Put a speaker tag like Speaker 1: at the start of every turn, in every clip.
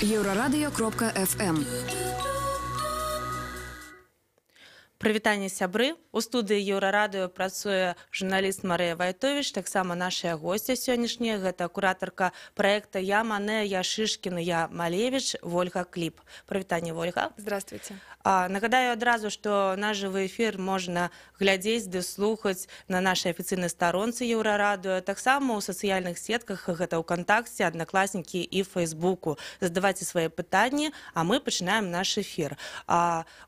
Speaker 1: Еўрарадыё.фм.
Speaker 2: Прывітанне сябры. У студыі Еўрарадыё працуе журналіст Марыя Вайтовіч, таксама нашая госця сённяшняя, гэта куратарка праекта «Я Мане, я Шишкин, я Малевич» Вольга Кліп. Прывітанне, Вольга.
Speaker 3: Здравствуйте.
Speaker 2: Нагадаю адразу, што наш жывы эфір можна глядзець ды слухаць на нашай афіцыйнай старонцы Еўрарадыё, таксама ў сацыяльных сетках, гэта ВКонтакце, Аднакласнікі і Фейсбуку. Задавайце свае пытанні, а мы пачынаем наш эфір.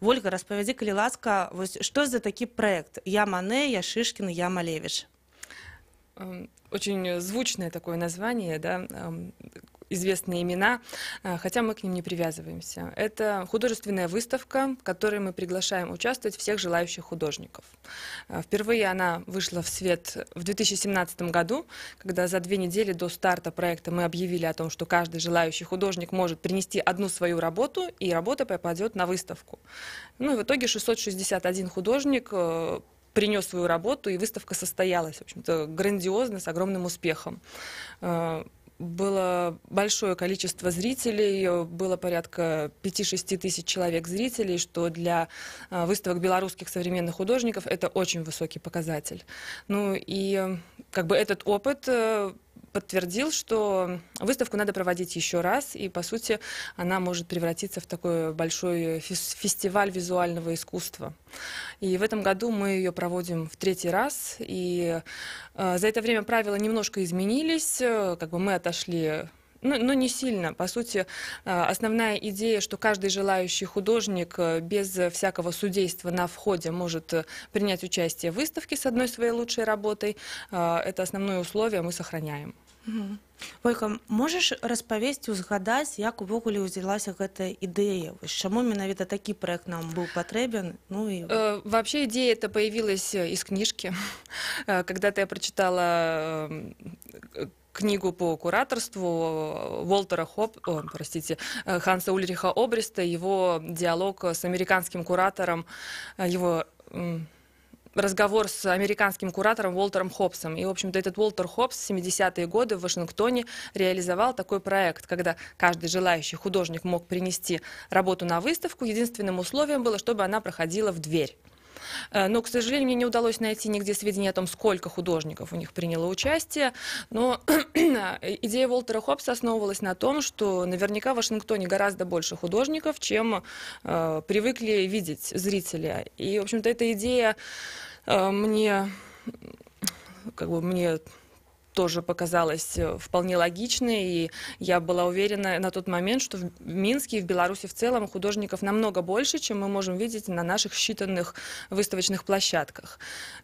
Speaker 2: Вольга, распавядзі, калі ласка, что за такой проект «Я Мане, я Шишкин, я Малевич»?
Speaker 3: Очень звучное такое название, да, известные имена, хотя мы к ним не привязываемся. Это художественная выставка, в которой мы приглашаем участвовать всех желающих художников. Впервые она вышла в свет в 2017 году, когда за 2 недели до старта проекта мы объявили о том, что каждый желающий художник может принести одну свою работу, и работа попадет на выставку. Ну и в итоге 661 художник принес свою работу, и выставка состоялась, в общем-то, грандиозно, с огромным успехом. Было большое количество зрителей, было порядка 5-6 тысяч человек зрителей, что для выставок белорусских современных художников это очень высокий показатель. Ну и как бы этот опыт подтвердил, что выставку надо проводить еще раз, и, по сути, она может превратиться в такой большой фестиваль визуального искусства. И в этом году мы ее проводим в 3-й раз, и за это время правила немножко изменились, как бы мы отошли, но не сильно. По сути, основная идея, что каждый желающий художник без всякого судейства на входе может принять участие в выставке с одной своей лучшей работой, это основное условие мы сохраняем.
Speaker 2: Вольга, можешь распавесці, узгадаць, як увогуле ўзялася гэтая ідэя? Чаму менавіта такі проект нам был потребен?
Speaker 3: Вообще идея эта появилась из книжки. Когда-то я прочитала книгу по кураторству Ханса Ульриха Обриста, его диалог с американским куратором, его разговор с американским куратором Уолтером Хоббсом. И, в общем-то, этот Уолтер Хоббс в 70-е годы в Вашингтоне реализовал такой проект, когда каждый желающий художник мог принести работу на выставку. Единственным условием было, чтобы она проходила в дверь. Но, к сожалению, мне не удалось найти нигде сведения о том, сколько художников у них приняло участие. Но идея Уолтера Хоббса основывалась на том, что наверняка в Вашингтоне гораздо больше художников, чем привыкли видеть зрители. И, в общем-то, эта идея мне тоже показалась вполне логичной, и я была уверена на тот момент, что в Минске и в Беларуси в целом художников намного больше, чем мы можем видеть на наших считанных выставочных площадках.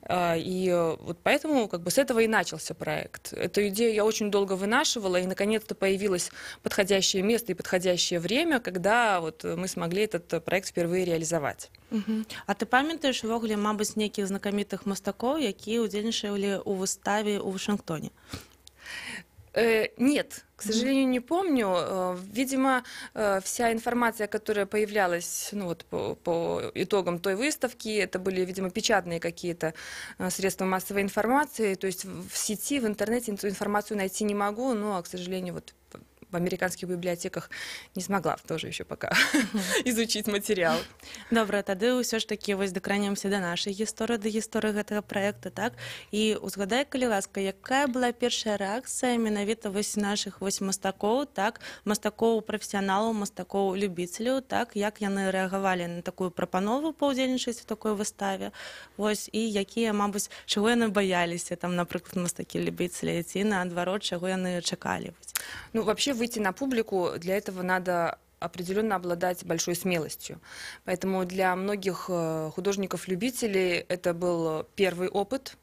Speaker 3: И вот поэтому как бы с этого и начался проект. Эту идею я очень долго вынашивала, и наконец-то появилось подходящее место и подходящее время, когда вот мы смогли этот проект впервые реализовать.
Speaker 2: А ты памятаеш увогуле, мабыць, нейкіх знакамітых мастакоў, якія ўдзельнічалі ў выставе ў Вашингтоне?
Speaker 3: Нет, к сожалению, не помню. Видимо, вся информация, которая появлялась по итогам той выставки, это были, видимо, печатные какие-то средства массовой информации. То есть в сети, в интернете эту информацию найти не могу, но, к сожалению, вот в американских библиотеках не смогла тоже еще пока изучить материал.
Speaker 2: Добра, тады ўсё ж такі вось дакранемся да нашай гісторыі, да гісторыі гэтага праекта, так? І узгадай, калі ласка, якая была першая рэакцыя менавіта вось нашых вось мастакоў, так? Мастакоў прафесіяналаў, мастакоў любіцеляў, так? Як яны рэагавалі на такую прапанову паўдзельнічаць у такой выставе? Вось, і якія, мабыць, чаго яны баяліся, там, напрыклад, мастакі-любіцелі, ці наадварот, чаго яны чакалі?
Speaker 3: Ну, вообще выйти на публику, для этого надо определенно обладать большой смелостью. Поэтому для многих художников-любителей это был первый опыт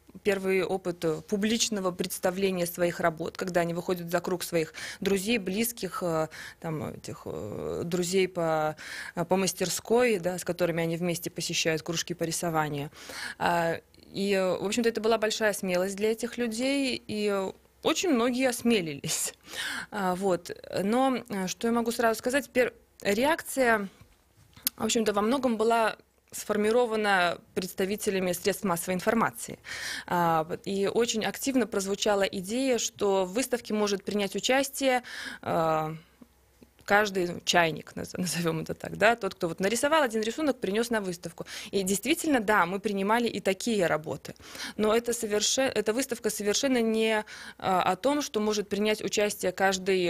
Speaker 3: публичного представления своих работ, когда они выходят за круг своих друзей, близких, друзей по мастерской, да, с которыми они вместе посещают кружки по рисованию. И, в общем-то, это была большая смелость для этих людей, и очень многие осмелились. Вот. Но что я могу сразу сказать? Реакция, в общем-то, во многом была сформирована представителями средств массовой информации. И очень активно прозвучала идея, что в выставке может принять участие каждый чайник, назовем это так, да, тот, кто вот нарисовал один рисунок, принес на выставку. И действительно, да, мы принимали и такие работы. Но эта выставка совершенно не о том, что может принять участие каждый,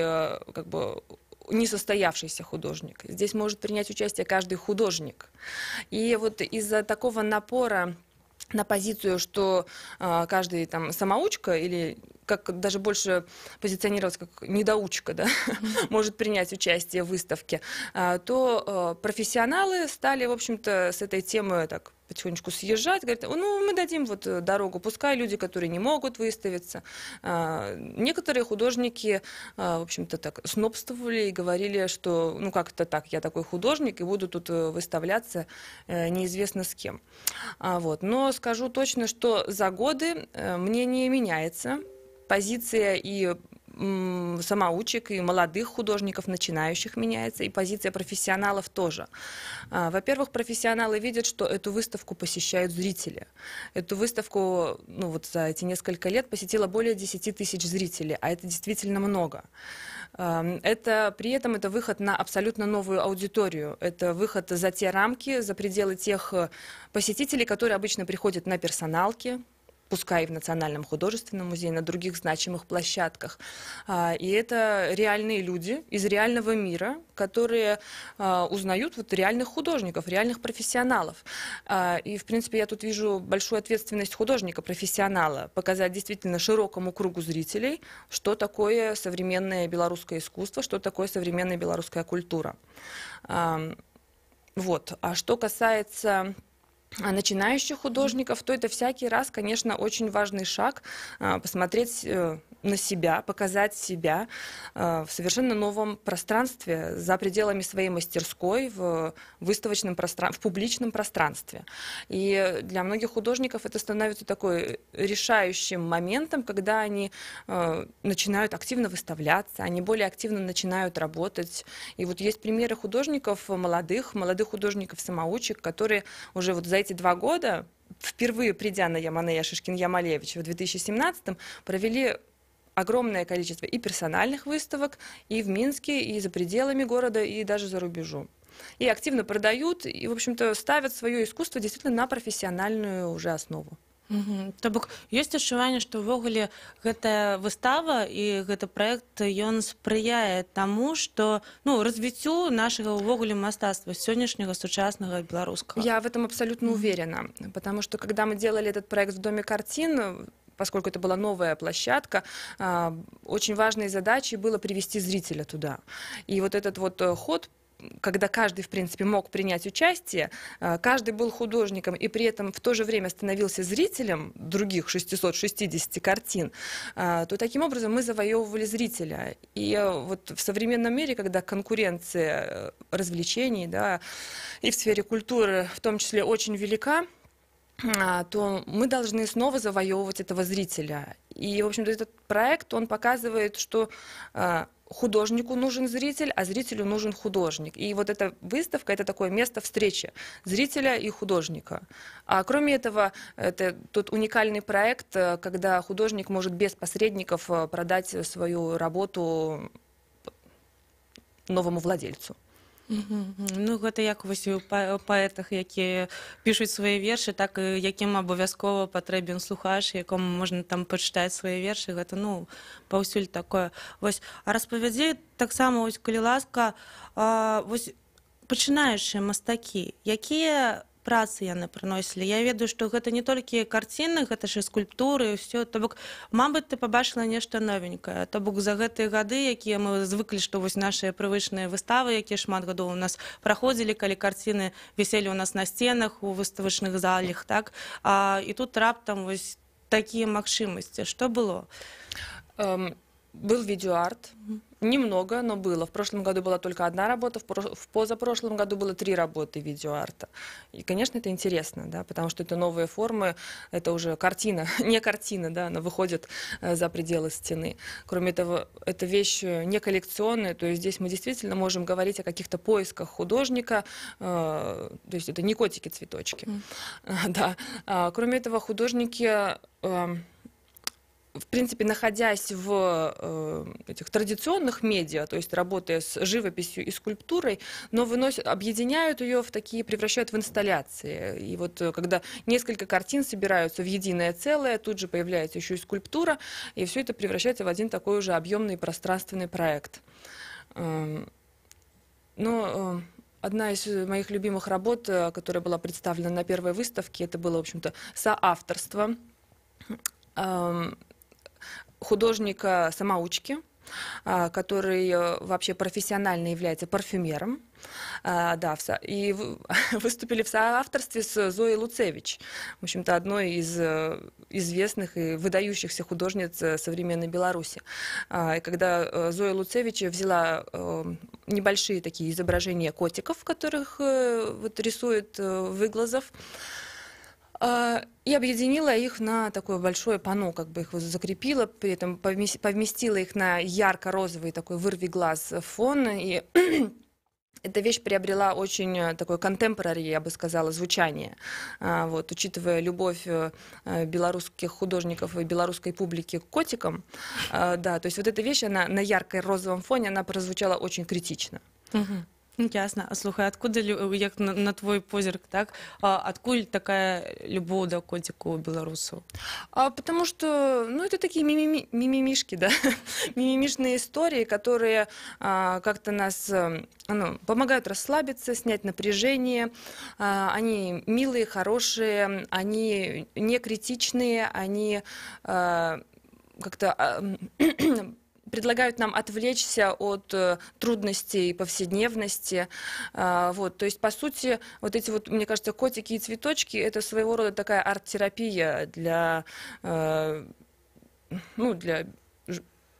Speaker 3: как бы, несостоявшийся художник. Здесь может принять участие каждый художник. И вот из-за такого напора на позицию, что каждый там самоучка или как даже больше позиционироваться как недоучка, да, может принять участие в выставке, то профессионалы стали, в общем-то, с этой темы так потихонечку съезжать, говорят, ну, мы дадим вот дорогу, пускай люди, которые не могут выставиться. Некоторые художники, в общем-то, так снобствовали и говорили, что, ну, как это так, я такой художник и буду тут выставляться неизвестно с кем. Вот. Но скажу точно, что за годы мнение меняется, позиция и самоучек, и молодых художников, начинающих, меняется, и позиция профессионалов тоже. Во-первых, профессионалы видят, что эту выставку посещают зрители. Эту выставку, ну, вот за эти несколько лет посетило более 10 тысяч зрителей, а это действительно много. При этом это выход на абсолютно новую аудиторию. Это выход за те рамки, за пределы тех посетителей, которые обычно приходят на персоналки, пускай и в Национальном художественном музее, на других значимых площадках. И это реальные люди из реального мира, которые узнают вот реальных художников, реальных профессионалов. И, в принципе, я тут вижу большую ответственность художника, профессионала, показать действительно широкому кругу зрителей, что такое современное белорусское искусство, что такое современная белорусская культура. Вот. А что касается начинающих художников, то это всякий раз, конечно, очень важный шаг посмотреть на себя, показать себя в совершенно новом пространстве, за пределами своей мастерской, в выставочном пространстве, в публичном пространстве. И для многих художников это становится такой решающим моментом, когда они начинают активно выставляться, они более активно начинают работать. И вот есть примеры художников молодых художников-самоучек, которые уже вот за эти 2 года, впервые придя на Ямане Шишкин-Ямалевич в 2017-м, провели огромное количество и персональных выставок, и в Минске, и за пределами города, и даже за рубежом. И активно продают, и, в общем-то, ставят свое искусство действительно на профессиональную уже основу.
Speaker 2: То бок ёсць адчуванне, што ўвогуле гэтая выстава і гэты праект ён спрыяе таму, што развіццю нашага ўвогуле мастацтва сённяшняга сучаснага беларускага.
Speaker 3: Я в этом абсолютно уверена, потому что когда мы делали этот проект в Доме картин, поскольку это была новая площадка, очень важной задачей было привести зрителя туда. И вот этот вот ход, когда каждый, в принципе, мог принять участие, каждый был художником и при этом в то же время становился зрителем других 660 картин, то таким образом мы завоевывали зрителя. И вот в современном мире, когда конкуренция развлечений, да, и в сфере культуры в том числе очень велика, то мы должны снова завоевывать этого зрителя. И, в общем-то, этот проект, он показывает, что художнику нужен зритель, а зрителю нужен художник. И вот эта выставка — это такое место встречи зрителя и художника. А кроме этого, это тот уникальный проект, когда художник может без посредников продать свою работу новому владельцу.
Speaker 2: Ну, гэта як вось у паэтах, якія пішуць свае вершы, так і якім абавязкова патрэбен слухач, якому можна там пачытаць свае вершы, гэта, паўсюль такое. Вось, а распавядзі таксама, вось, калі ласка, вось, пачынаючыя мастакі, якія працы яны прыносілі? Я ведаю, што гэта не толькі карціны, гэта ж і скульптуры, і ўсё. То бок, мабыць, ты пабачыла нешта новенькае. То бок, за гэтыя гады, якія мы звыклі, што вось нашыя прывычныя выставы, якія шмат гадоў у нас праходзілі, калі карціны віселі ў нас на сценах, у выставачных залах, так? І тут раптам вось такія магчымасці. Што было?
Speaker 3: Был видеоарт. Немного, но было. В прошлом году была только 1 работа, в позапрошлом году было 3 работы видеоарта. И, конечно, это интересно, да, потому что это новые формы, это уже картина, не картина, да, она выходит за пределы стены. Кроме того, эта вещь не коллекционная, то есть здесь мы действительно можем говорить о каких-то поисках художника, то есть это не котики-цветочки. Да. Кроме этого, художники в принципе, находясь в этих традиционных медиа, то есть работая с живописью и скульптурой, но объединяют ее в такие, превращают в инсталляции. И вот когда несколько картин собираются в единое целое, тут же появляется еще и скульптура, и все это превращается в один такой уже объемный пространственный проект. Но одна из моих любимых работ, которая была представлена на первой выставке, это было, в общем-то, соавторство художника-самоучки, который вообще профессионально является парфюмером. Да, и выступили в соавторстве с Зоей Луцевич, в общем-то, одной из известных и выдающихся художниц современной Беларуси. И когда Зоя Луцевич взяла небольшие такие изображения котиков, которых вот рисует Выглазов, и объединила их на такое большое панно, как бы их закрепила, при этом поместила их на ярко-розовый такой вырви глаз фон, и эта вещь приобрела очень такое contemporary, я бы сказала, звучание. Вот, учитывая любовь белорусских художников и белорусской публики к котикам, да, то есть вот эта вещь, она на ярко-розовом фоне, она прозвучала очень критично.
Speaker 2: Ясно. Слухай, откуда, як на твой позірк, так? Откуль такая любовь до котика у белорусов?
Speaker 3: Потому что, ну, это такие мимимишки, да, мимимишные истории, которые как-то нас помогают расслабиться, снять напряжение. Они милые, хорошие, они не критичные, они как-то предлагают нам отвлечься от трудностей повседневности. Вот, то есть, по сути, вот эти вот, мне кажется, котики и цветочки — это своего рода такая арт-терапия для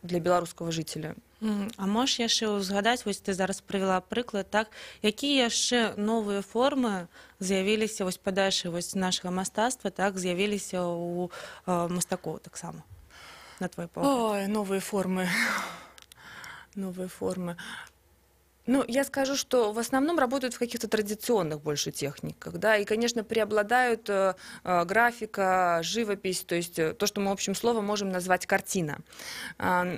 Speaker 3: белорусского жителя.
Speaker 2: А можеш яшчэ узгадаць, вось ты зараз прывяла прыклад, так, якія яшчэ новыя формы з'явіліся вось падальшы вось нашага мастацтва, так, з'явіліся ў мастакоў таксама? На твой погляд?
Speaker 3: Ой, новые формы. Новые формы. Ну, я скажу, что в основном работают в каких-то традиционных больше техниках, да, и, конечно, преобладают графика, живопись, то есть то, что мы общим словом можем назвать картина.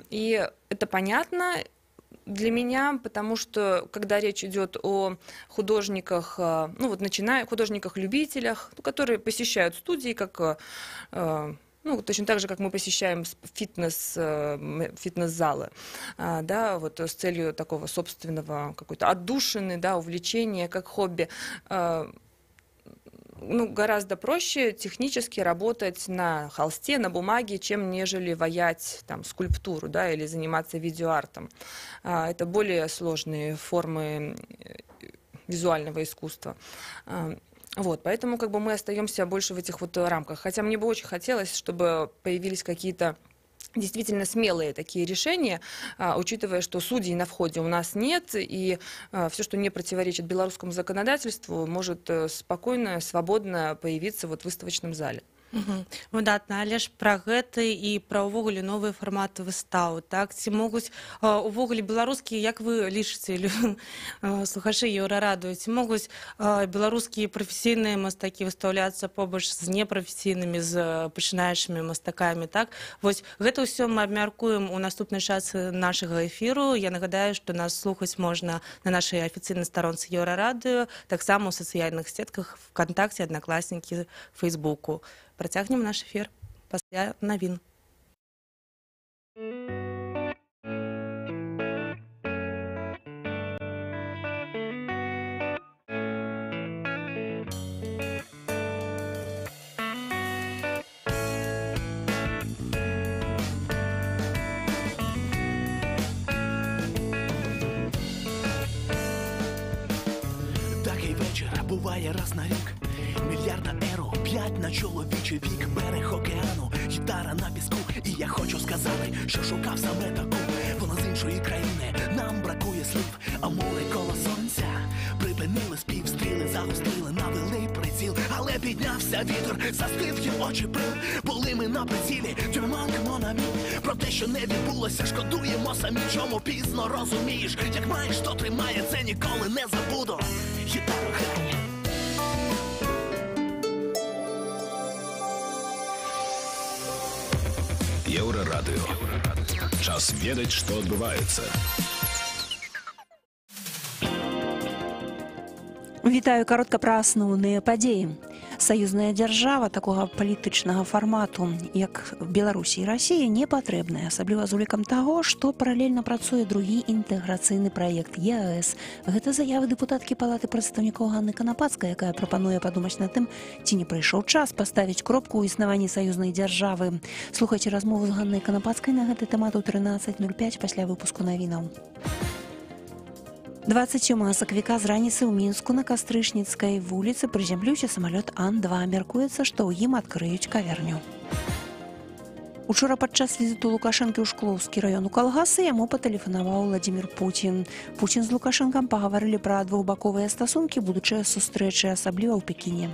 Speaker 3: И это понятно для меня, потому что, когда речь идет о художниках, ну, вот художниках-любителях, которые посещают студии, как точно так же, как мы посещаем фитнес-залы, да, вот с целью такого собственного какой-то отдушины, да, увлечения, как хобби. Гораздо проще технически работать на холсте, на бумаге, чем нежели ваять там скульптуру, да, или заниматься видеоартом. Это более сложные формы визуального искусства. Вот, поэтому как бы мы остаемся больше в этих вот рамках. Хотя мне бы очень хотелось, чтобы появились какие-то действительно смелые такие решения, учитывая, что судей на входе у нас нет, и все, что не противоречит белорусскому законодательству, может спокойно, свободно появиться вот в выставочном зале.
Speaker 2: Выдатна, але ж пра гэта і пра ўвогуле новыя фарматы выстаў, так? Ці могуць увогуле беларускія, як вы лічыце, слухачы Еўрарадыё, ці могуць беларускія прафесійныя мастакі выстаўляцца побач з непрафесійнымі, з пачынаючымі мастакамі, так? Вось гэта ўсё мы абмяркуем у наступнай частцы нашага эфіру. Я нагадаю, што нас слухаць можна на нашай афіцыйнай старонцы Еўрарадыё, таксама ў сацыяльных сетках ВКонтакце, Аднакласнікі, Фейсбуку. Працягнем наш эфір пасля навін.
Speaker 1: Такий вечір буває раз на рік. Мільярда еро, 5 на чоловічий вік, берег океану, гітара на піску. І я хочу сказати, що шукав саме таку. Вона з іншої країни, нам бракує слів, а море коло сонця. Припинили спів, стріли загустили, навели приціл. Але піднявся вітер, застив їм очі брив. Були ми на прицілі, тюрманкмо на мій. Про те, що не відбулося, шкодуємо самі. Чому пізно розумієш, як маєш, то тримає, це ніколи не забуду. Гітару грає.
Speaker 4: Еўрарадыё. Час ведаць, што адбываецца.
Speaker 5: Вітаю, каротка пра асноўныя падзеі. Саюзная дзяржава такога палітычнага фармату, як Беларусі і Расіі, не патрэбная, асабліва з улікам таго, што паралельна працуе другі інтэграцыйны праект ЕАЭС. Гэта заявы дэпутаткі Палаты прадстаўнікоў Ганны Канапацкай, якая прапануе падумаць над тым, ці не прыйшоў час паставіць кропку ў існаванні саюзнай дзяржавы. Слухайце размову з Ганнай Канапацкай на гэты тэмат у 13:05 пасля выпуску навінаў. 27 сакавіка з раніцы ў Мінску на Кастрычніцкай вуліцы прызямліўся самалёт Ан-2. Мяркуецца, што ў ім адкрыюць кавярню. Учора падчас візіту Лукашэнкі ў Шклоўскі раён у калгасы яму патэлефанаваў Владзімір Пуцін. Пуцін з Лукашэнкам пагаварылі пра двухбаковыя стасункі, будучыя сустрэчы, асабліва ў Пекіне.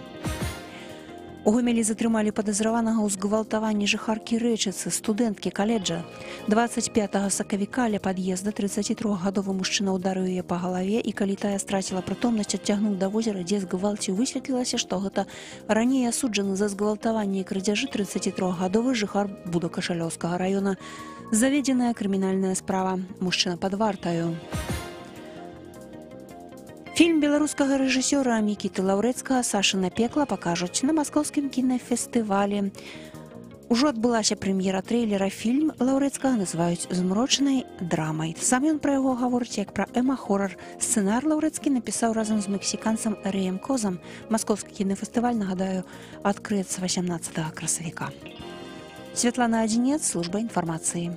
Speaker 5: У Гомелі затрымалі падазраванага ў згвалтаванні жыхаркі Рэчыцы, студэнткі каледжа. 25 сакавіка ля пад'езда 33-гадовы мужчына ўдарыў яе па галаве, і калі тая страціла прытомнасць, адцягнуў да возера, дзе згвалціў. Высветлілася, што гэта раней асуджаны за згвалтаванне і крадзяжы 33-гадовы жыхар Будо-Кашалёўскага раёна. Заведзеная крымінальная справа. Мужчына пад вартаю. Фільм беларускага рэжысёра Мікіты Лаўрэцкага «Сашына пекла» пакажуць на маскоўскім кінафестывалі. Ужо адбылася прэм'ера трэйлера. Фільм Лаўрэцкага называюць змрочнай драмай. Сам ён пра яго гаворыць як пра эма-хорар. Сцэнар Лаўрэцкі напісаў разам з мексіканцам Рэем Козам. Маскоўскі кінафестываль, нагадаю, адкрыецца 18 красавіка. Святлана Адзінец, служба інфармацыі.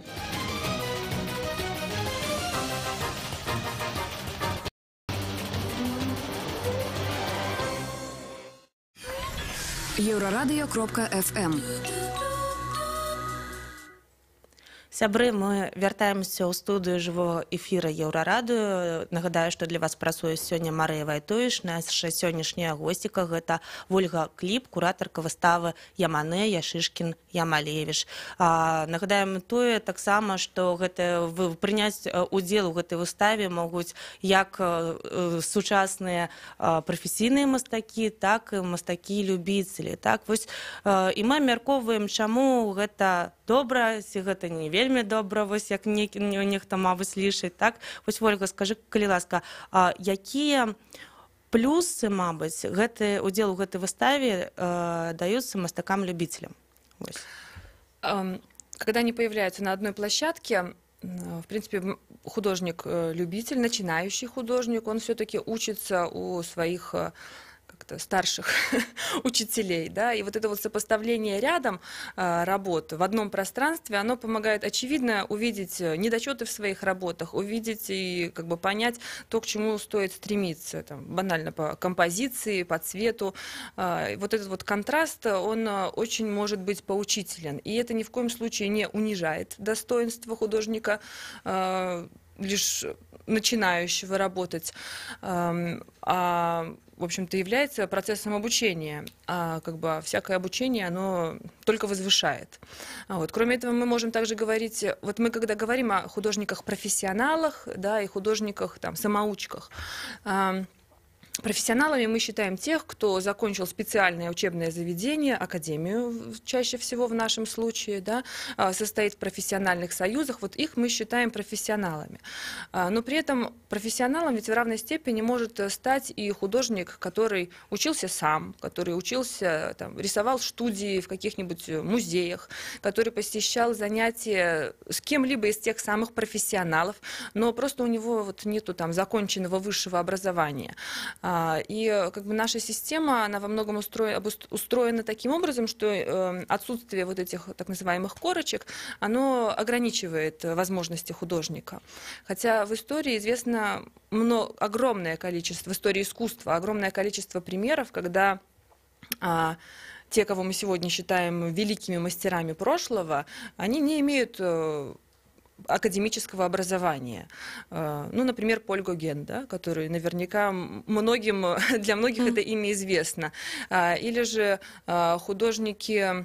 Speaker 6: Еўрарадыё.фм.
Speaker 2: Сябры, мы вяртаемся ў студыю жывога эфіра Еўрарадыё. Нагадаю, што для вас працуе сёння Марыя Вайтовіч. Наша сённяшняя госціка — гэта Вольга Кліп, куратарка выставы Ямане, Яшышкін, Ямалевіч. Нагадаем тое таксама, што прыняць удзел у гэтай выставе могуць як сучасныя прафесійныя мастакі, так і мастакі-любіцелі. Так, вось, і мы абмяркоўваем, чаму гэта добра, ці гэта не вельмі добра, вось як нехта мабыць лічыць, так? Вось, Вольга, скажы, калі ласка, якія плюсы, мабыць, гэты удзел у гэтай выставе даюцца мастакам-любіцелям?
Speaker 3: Когда они появляются на одной площадке, в принципе, художник-любитель, начинающий художник, он все-таки учится у своих старших учителей, да, и вот это вот сопоставление рядом работ в одном пространстве, оно помогает, очевидно, увидеть недочеты в своих работах, увидеть и как бы понять то, к чему стоит стремиться, там, банально по композиции, по цвету. Вот этот вот контраст, он очень может быть поучителен, и это ни в коем случае не унижает достоинство художника, лишь начинающего работать, в общем-то, является процессом обучения. Как бы всякое обучение, оно только возвышает. Вот. Кроме этого, мы можем также говорить, вот мы когда говорим о художниках-профессионалах, да, и художниках-самоучках, профессионалами мы считаем тех, кто закончил специальное учебное заведение, академию, чаще всего в нашем случае, да, состоит в профессиональных союзах, вот их мы считаем профессионалами. Но при этом профессионалом ведь в равной степени может стать и художник, который учился сам, который учился, там, рисовал в студии, в каких-нибудь музеях, который посещал занятия с кем-либо из тех самых профессионалов, но просто у него вот нету там законченного высшего образования. И как бы наша система, она во многом устроена таким образом, что отсутствие вот этих так называемых корочек, оно ограничивает возможности художника. Хотя в истории известно огромное количество, в истории искусства, огромное количество примеров, когда те, кого мы сегодня считаем великими мастерами прошлого, они не имеют академического образования. Ну, например, Поль Гоген, да, который наверняка для многих это имя известно. Или же художники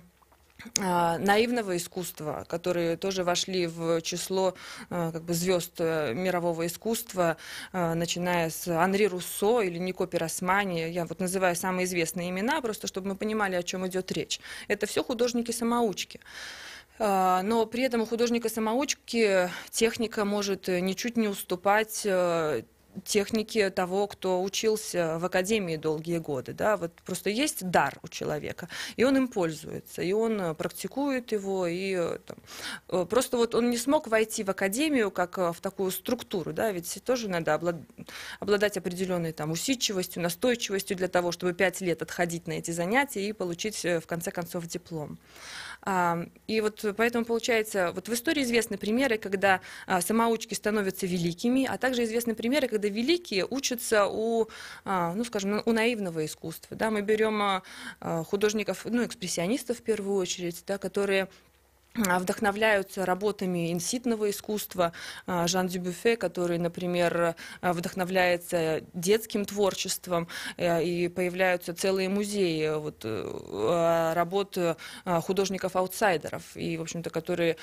Speaker 3: наивного искусства, которые тоже вошли в число как бы звезд мирового искусства, начиная с Анри Руссо или Нико Пиросмани. Я вот называю самые известные имена, просто чтобы мы понимали, о чем идет речь. Это все художники-самоучки. Но при этом у художника-самоучки техника может ничуть не уступать технике того, кто учился в академии долгие годы. Да? Вот просто есть дар у человека, и он им пользуется, и он практикует его, и там, просто вот он не смог войти в академию как в такую структуру, да? Ведь тоже надо обладать определенной там усидчивостью, настойчивостью для того, чтобы 5 лет отходить на эти занятия и получить в конце концов диплом. И вот поэтому получается, вот в истории известны примеры, когда самоучки становятся великими, а также известны примеры, когда великие учатся у, ну, скажем, у наивного искусства. Да? Мы берем художников, ну, экспрессионистов в первую очередь, да, которые вдохновляются работами инситного искусства. Жан Дюбюффе, который, например, вдохновляется детским творчеством, и появляются целые музеи вот, работ художников-аутсайдеров, и, в общем-то, которые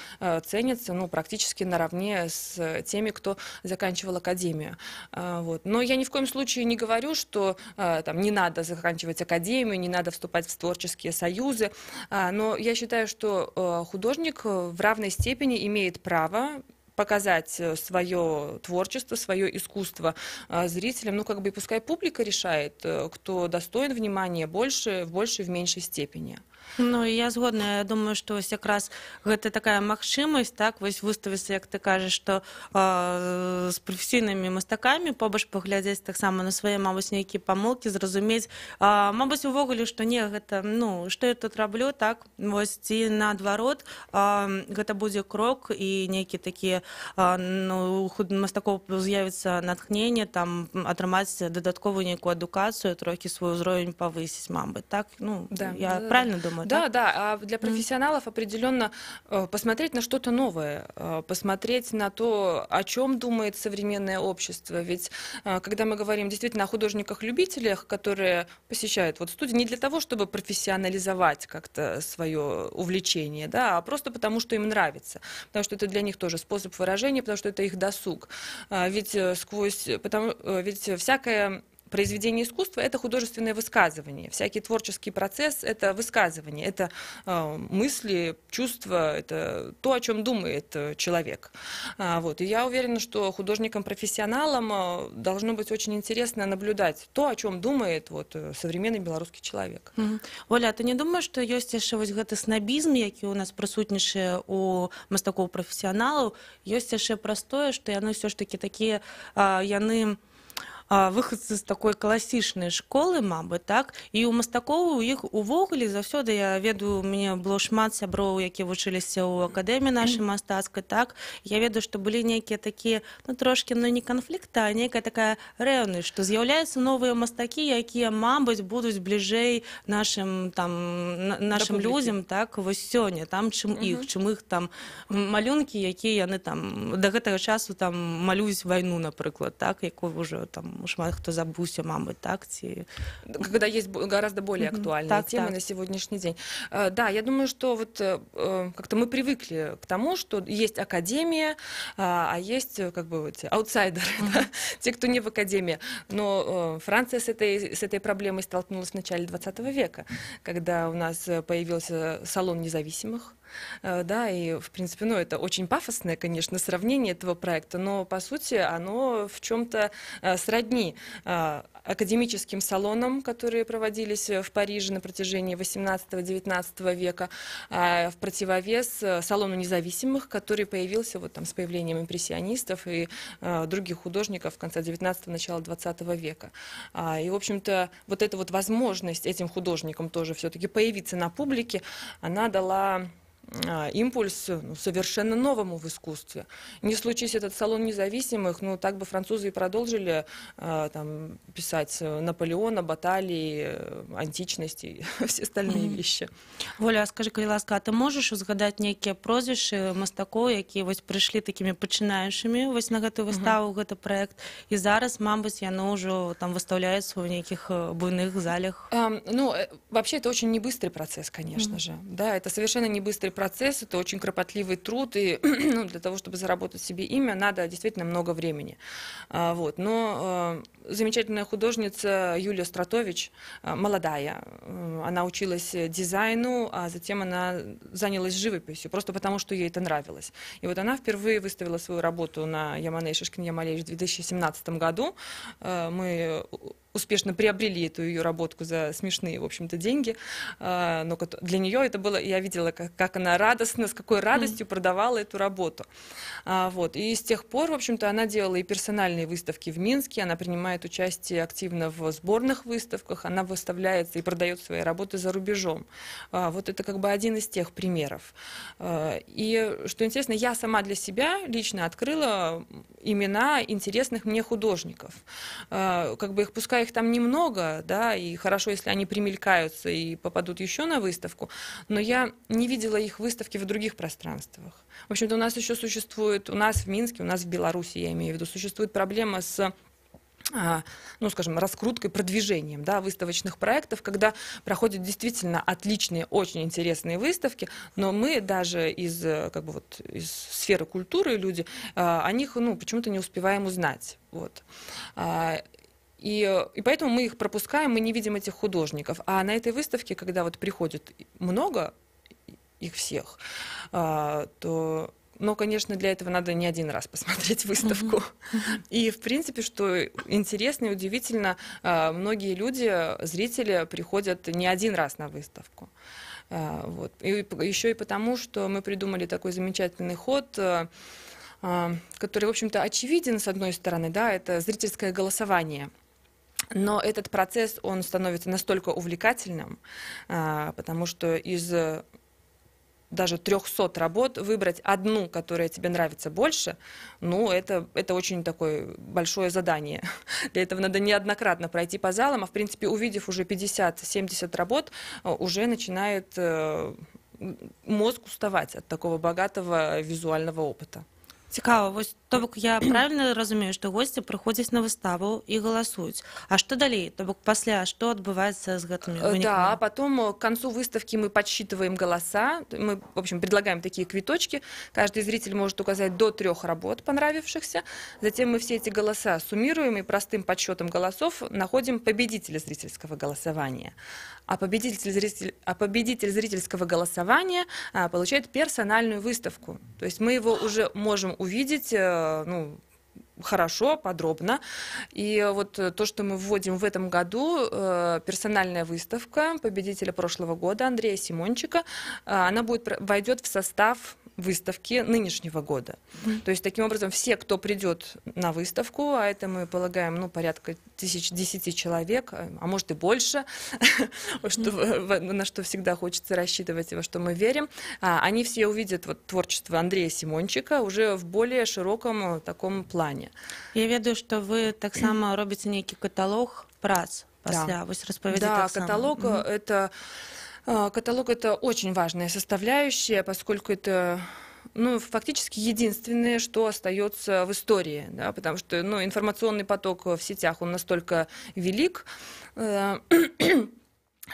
Speaker 3: ценятся, ну, практически наравне с теми, кто заканчивал академию. Вот. Но я ни в коем случае не говорю, что там, не надо заканчивать академию, не надо вступать в творческие союзы, но я считаю, что художник в равной степени имеет право показать свое творчество, свое искусство зрителям. Ну, как бы, пускай публика решает, кто достоин внимания больше, в большей, в меньшей степени.
Speaker 2: Ну, я згодна. Я думаю, што вось якраз гэта такая магчымасць, так, вось выставіцца, як ты кажаш, што з прафесійнымі мастакамі побач паглядзець таксама на свае, мабыць, нейкія памылкі, зразумець, мабыць, увогуле, што не, гэта, ну, што я тут раблю, так, вось, ці наадварот, гэта будзе крок, і нейкі такі, ну, у мастакоў з'явіцца натхненне, там, атрымаць дадатковую нейкую адукацыю, трохі свой узровень павысіць, мабыць, так, ну,
Speaker 3: да,
Speaker 2: я правильно думаю?
Speaker 3: Да, да, а для профессионалов определенно посмотреть на что-то новое, посмотреть на то, о чем думает современное общество. Ведь когда мы говорим действительно о художниках-любителях, которые посещают вот студии не для того, чтобы профессионализовать как-то свое увлечение, да, а просто потому, что им нравится, потому что это для них тоже способ выражения, потому что это их досуг. Ведь всякое произведение искусства – это художественное высказывание. Всякий творческий процесс – это высказывание, это мысли, чувства, это то, о чем думает человек. Вот. И я уверена, что художникам-профессионалам должно быть очень интересно наблюдать то, о чем думает вот, современный белорусский человек.
Speaker 2: Оля, а ты не думаешь, что есть еще вот гэты снобизм, які у нас присутнейший у мастакоў-профессионалаў, есть еще простое, что яны все ж таки такие, яны выхадцы з такой класічнай школы, мабыць, так, і ў мастакоў у іх увогуле заўсёды, я ведаю, у мяне было шмат сяброў, якія вучыліся ў акадэміі нашай мастацкай, так, я ведаю, што былі нейкія такія, ну, трошкі, ну, не канфлікты, а нейкая такая рэўнасць, што з'яўляюцца новыя мастакі, якія, мабыць, будуць бліжэй нашым, там, нашым людзям, так, вось сёння, там, чым іх там малюнкі, якія яны там да гэтага часу там малююць вайну, напрыклад, так, якую ўжо там шмат хто забыўся, мабыць, так, ці...
Speaker 3: Когда есть гораздо более актуальные темы на сегодняшний день. Да, я думаю, что вот как-то мы привыкли к тому, что есть академия, а есть как бы эти аутсайдеры, да, те, кто не в академии. Но Франция с этой проблемой столкнулась в начале 20 века, когда у нас появился салон независимых. Да, и, в принципе, ну, это очень пафосное, конечно, сравнение этого проекта, но, по сути, оно в чем-то сродни академическим салонам, которые проводились в Париже на протяжении 18-19 века, в противовес салону независимых, который появился вот там с появлением импрессионистов и других художников в конце 19-го, начала 20 века. И, в общем-то, вот эта вот возможность этим художникам тоже все-таки появиться на публике, она дала импульс совершенно новому в искусстве. Не случись этот салон независимых, ну, так бы французы и продолжили там, писать Наполеона, баталии, античности, все остальные вещи.
Speaker 2: Оля, а скажи, калі ласка, а ты можешь узгадать некие прозвища мастакоў, якія вось прыйшлі такими пачынаючымі вось на гэтую выставу, гэты проект, и зараз, мабыць, яны ўжо там выставляюцца ў нейкіх буйных залях?
Speaker 3: Ну, вообще, это очень небыстрый процесс, конечно же. Да, это совершенно небыстрый процесс. процесс, это очень кропотливый труд, и ну, для того, чтобы заработать себе имя, надо действительно много времени. Вот. Но замечательная художница Юлия Стратович, молодая, она училась дизайну, а затем она занялась живописью, просто потому, что ей это нравилось. И вот она впервые выставила свою работу на Яманей Шишкин Ямалей в 2017 году. Мы успешно приобрели эту ее работку за смешные, в общем-то, деньги. Но для нее это было, я видела, как она радостно, с какой радостью продавала эту работу. Вот. И с тех пор, в общем-то, она делала и персональные выставки в Минске, она принимает участие активно в сборных выставках, она выставляется и продает свои работы за рубежом. Вот это как бы один из тех примеров. И, что интересно, я сама для себя лично открыла имена интересных мне художников. Как бы их, пускай их там немного, да, и хорошо, если они примелькаются и попадут еще на выставку, но я не видела их выставки в других пространствах. В общем-то, у нас еще существует, у нас в Минске, у нас в Беларуси, я имею в виду, существует проблема с, ну, скажем, раскруткой, продвижением, да, выставочных проектов, когда проходят действительно отличные, очень интересные выставки, но мы даже из, как бы вот, из сферы культуры люди о них, ну, почему-то не успеваем узнать. Вот. И поэтому мы их пропускаем, мы не видим этих художников. А на этой выставке, когда вот приходит много их всех, то, ну, конечно, для этого надо не один раз посмотреть выставку. И, в принципе, что интересно и удивительно, многие люди, зрители, приходят не один раз на выставку. Вот. И еще и потому, что мы придумали такой замечательный ход, который, в общем-то, очевиден, с одной стороны, да, это зрительское голосование. Но этот процесс, он становится настолько увлекательным, потому что из даже 300 работ выбрать одну, которая тебе нравится больше, ну, это очень такое большое задание. Для этого надо неоднократно пройти по залам, а, в принципе, увидев уже 50-70 работ, уже начинает мозг уставать от такого богатого визуального опыта.
Speaker 2: Цікаво, вось то бок я правильно разумею, што госці прыходзяць на выставу і галасуюць. А што далей? То бок пасля што адбываецца з гэтымі вынікамі?
Speaker 3: Да, потом к концу выставки мы подсчитываем голоса. Мы, в общем, предлагаем такие квиточки. Каждый зритель может указать до 3 работ понравившихся. Затем мы все эти голоса суммируем и простым подсчетом голосов находим победителя зрительского голосования. А победитель зрительского голосования получает персональную выставку. То есть мы его уже можем увидеть, ну, хорошо, подробно. И вот то, что мы вводим в этом году, персональная выставка победителя прошлого года Андрея Симончика, она войдет в состав выставки нынешнего года. То есть, таким образом, все, кто придет на выставку, а это мы полагаем, ну, порядка 10 человек, а может и больше, на что всегда хочется рассчитывать, во что мы верим, они все увидят вот творчество Андрея Симончика уже в более широком таком плане.
Speaker 2: Я ведаю, што вы таксама робіце нейкі каталог прац пасля. Вось распавядзі таксама.
Speaker 3: Да, каталог это очень важная составляющая, поскольку это, ну, фактически единственное, что остается в истории, да, потому что, ну, информационный поток в сетях, он настолько велик,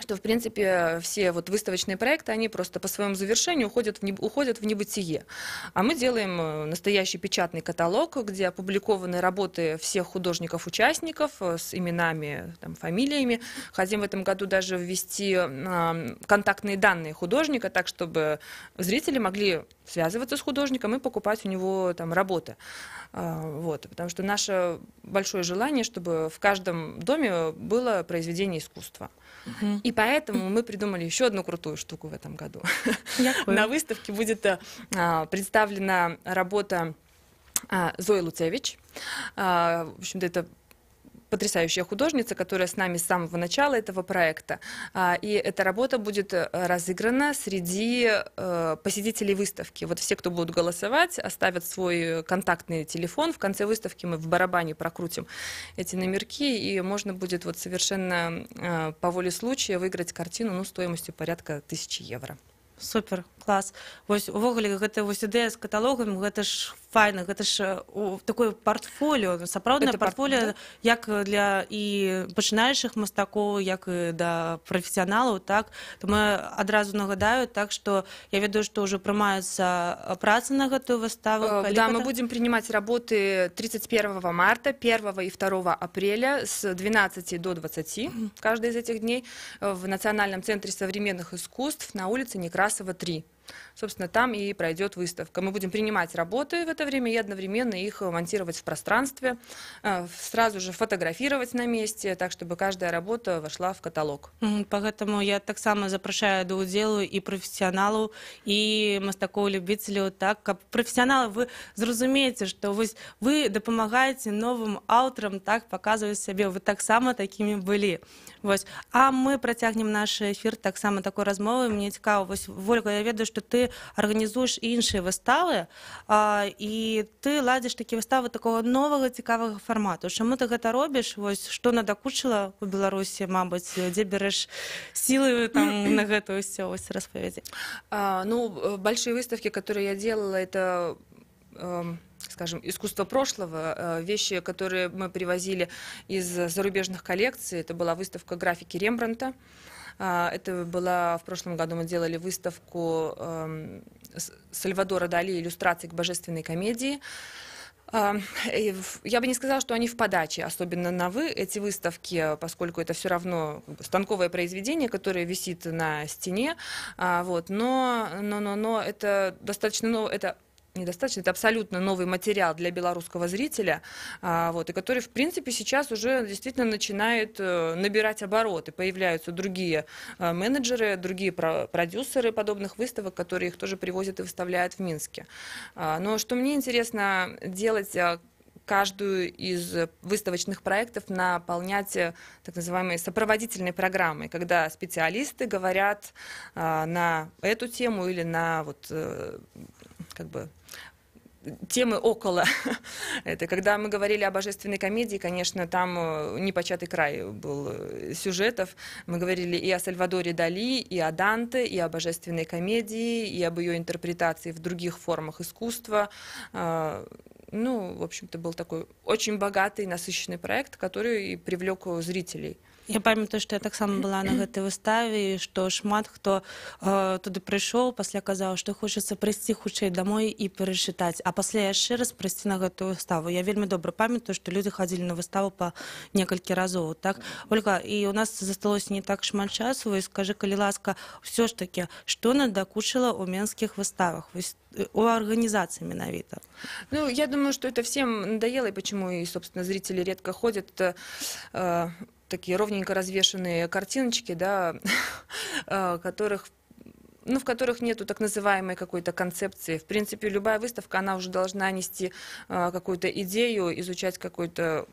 Speaker 3: что, в принципе, все вот выставочные проекты, они просто по своему завершению уходят в небытие. А мы делаем настоящий печатный каталог, где опубликованы работы всех художников-участников с именами, там, фамилиями. Хотим в этом году даже ввести контактные данные художника, так, чтобы зрители могли связываться с художником и покупать у него там работы. Вот. Потому что наше большое желание, чтобы в каждом доме было произведение искусства. И поэтому мы придумали еще одну крутую штуку в этом году. На выставке будет представлена работа Зои Луцевич. В общем-то, это потрясающая художница, которая с нами с самого начала этого проекта. И эта работа будет разыграна среди посетителей выставки. Вот все, кто будут голосовать, оставят свой контактный телефон. В конце выставки мы в барабане прокрутим эти номерки, и можно будет вот совершенно по воле случая выиграть картину, ну, стоимостью порядка 1000 евро.
Speaker 2: Супер, Клас. Вось увогуле гэта вось ідэя з каталогам, гэта ж файна, гэта ж такое партфоліо, сапраўднае партфоліо, як для і пачынаючых мастакоў, як і да прафесіяналаў, так. Тому адразу нагадаю, так што я ведаю, што ўжо прымаюцца працы на гэтую выставу.
Speaker 3: Да, мы будем принимать работы 31 марта, 1 и 2 апреля с 12 до 20 каждый из этих дней в Национальном центре современных искусств на улице Некрасова, 3. Собственно, там и пройдет выставка. Мы будем принимать работы в это время и одновременно их монтировать в пространстве, сразу же фотографировать на месте, так, чтобы каждая работа вошла в каталог.
Speaker 2: Поэтому я так само запрашаю до удзелу и профессионалов, и мастакоў-любителей, так, как профессионалы, вы зразумеете, что вы допомагаете новым авторам, так, показывать себе, вы так само такими были. Вось. А мы протягнем наш эфир так само такой размовы. Мне цікаво, вось, Вольга, я ведаю, что ты организуешь іншыя выставы, и ты ладишь такие выставы такого нового цікавого формату. Чаму ты гэта робіш? Вось, что надакучыла у Беларусі, мабыць, дзе берешь силы там, на гэта ўсё, вось, распавядзі.
Speaker 3: Ну, большие выставки, которые я делала, это скажем, искусство прошлого, вещи, которые мы привозили из зарубежных коллекций. Это была выставка графики Рембрандта. Это была в прошлом году, мы делали выставку Сальвадора Дали «Иллюстрации к божественной комедии». Я бы не сказала, что они в подаче, особенно на эти выставки, поскольку это все равно станковое произведение, которое висит на стене. Вот. Но это достаточно новое, это недостаточно, это абсолютно новый материал для белорусского зрителя, вот, и который, в принципе, сейчас уже действительно начинает набирать обороты. Появляются другие менеджеры, другие продюсеры подобных выставок, которые их тоже привозят и выставляют в Минске. Но что мне интересно делать, каждую из выставочных проектов наполнять так называемой сопроводительной программой, когда специалисты говорят на эту тему или на вот, как бы темы около. Это когда мы говорили о божественной комедии, конечно, там непочатый край был сюжетов. Мы говорили и о Сальвадоре Дали, и о Данте, и о божественной комедии, и об ее интерпретации в других формах искусства. Ну, в общем-то, был такой очень богатый, насыщенный проект, который привлек зрителей.
Speaker 2: Я памятаю, што я таксама была на гэтай выставе, што шмат хто туды прыйшоў, пасля казаў, што хочацца прыйсці хутчэй домой і перачытаць, а пасля яшчэ раз прыйсці на гэтую выставу. Я вельмі добра памятаю, што людзі хадзілі на выставу па некалькі разоў. Так? Ольга, і у нас засталося не так шмат часу, і скажы, калі ласка, ўсё ж такі, што надакучыла ў менскіх выставах? У организации менавіта.
Speaker 3: Ну, я думаю, что это всем надоело, и почему и, собственно, зрители редко ходят. Это такие ровненько развешенные картиночки, да, в которых нету так называемой какой-то концепции. В принципе, любая выставка, она уже должна нести какую-то идею, изучать какую-то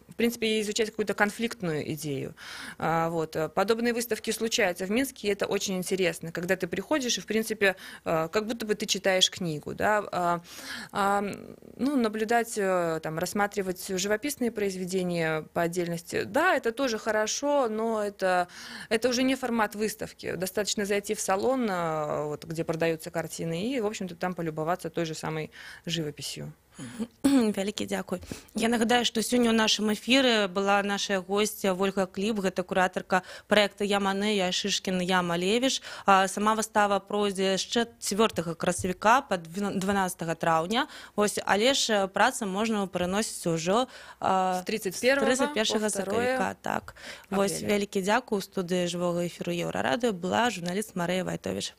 Speaker 3: конфликтную идею. Вот. Подобные выставки случаются в Минске, и это очень интересно, когда ты приходишь, и, в принципе, как будто бы ты читаешь книгу, да, ну, наблюдать, там, рассматривать живописные произведения по отдельности, да, это тоже хорошо, но это уже не формат выставки. Достаточно зайти в салон, вот, где продаются картины, и, в общем-то, там полюбоваться той же самой живописью.
Speaker 2: Вялікі дзякуй. Я нагадаю, што сёння ў нашым эфіры была наша госця Вольга Кліп, гэта куратарка праекта «Я Мане, я Шишкін, я Малевіч». Сама выстава пройдзе яшчэ 4 красавіка па 12 траўня. Вось, але ж працы можна пераносіць ужо
Speaker 3: з 31
Speaker 2: сакавіка. Так. Вось, вялікі дзякуй. У студыі жывога эфіру Еўрарадыё была журналіст Марыя Вайтовіч.